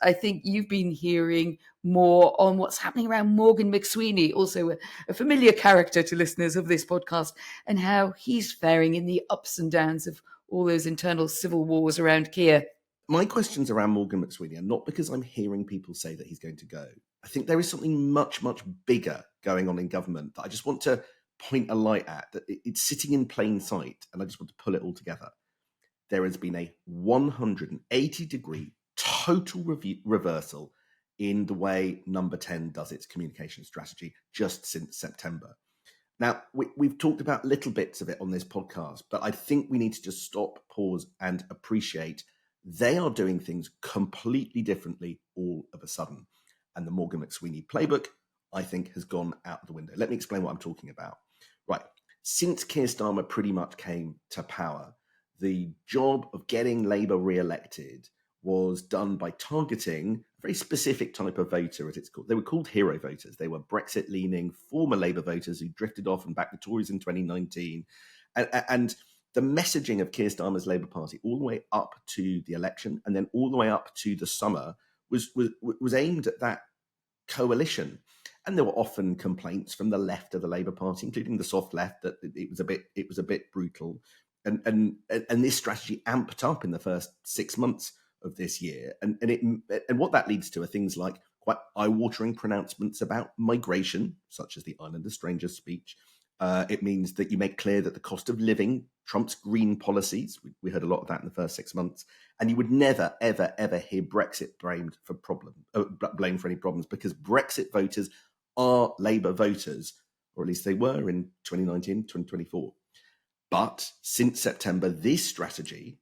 I think you've been hearing more on what's happening around Morgan McSweeney, also a familiar character to listeners of this podcast, and how he's faring in the ups and downs of all those internal civil wars around Keir. My questions around Morgan McSweeney are not because I'm hearing people say that he's going to go. I think there is something much, much bigger going on in government that I just want to point a light at, that it's sitting in plain sight, and I just want to pull it all together. There has been a 180-degree total reversal in the way Number 10 does its communication strategy just since September. Now, we've talked about little bits of it on this podcast, but I think we need to just stop, pause, and appreciate they are doing things completely differently all of a sudden. And the Morgan McSweeney playbook, I think, has gone out the window. Let me explain what I'm talking about. Right. Since Keir Starmer pretty much came to power, the job of getting Labour re-elected was done by targeting a very specific type of voter, as it's called. They were called hero voters. They were Brexit-leaning former Labour voters who drifted off and backed the Tories in 2019. And the messaging of Keir Starmer's Labour Party all the way up to the election and then all the way up to the summer was aimed at that coalition. And there were often complaints from the left of the Labour Party, including the soft left, that it was a bit brutal. And this strategy amped up in the first 6 months of this year. And what that leads to are things like quite eye-watering pronouncements about migration, such as the Islander Strangers speech. It means that you make clear that the cost of living trumps green policies. We heard a lot of that in the first 6 months. And you would never, ever, ever hear Brexit blamed for any problems, because Brexit voters are Labour voters, or at least they were in 2019, 2024. But since September, this strategy,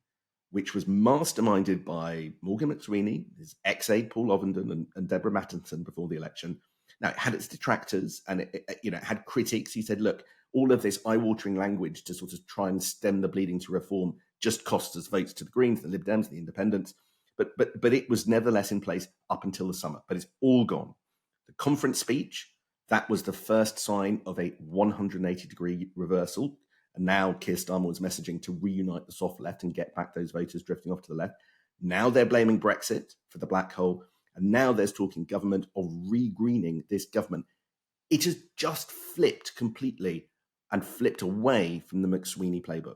which was masterminded by Morgan McSweeney, his ex-aide Paul Ovenden and Deborah Mattinson before the election, now it had its detractors and it had critics who said, look, all of this eye-watering language to sort of try and stem the bleeding to reform just costs us votes to the Greens, the Lib Dems, the Independents. But it was nevertheless in place up until the summer. But it's all gone. The conference speech, that was the first sign of a 180-degree reversal. And now Keir Starmer was messaging to reunite the soft left and get back those voters drifting off to the left. Now they're blaming Brexit for the black hole. And now there's talking government of re-greening this government. It has just flipped completely and flipped away from the McSweeney playbook.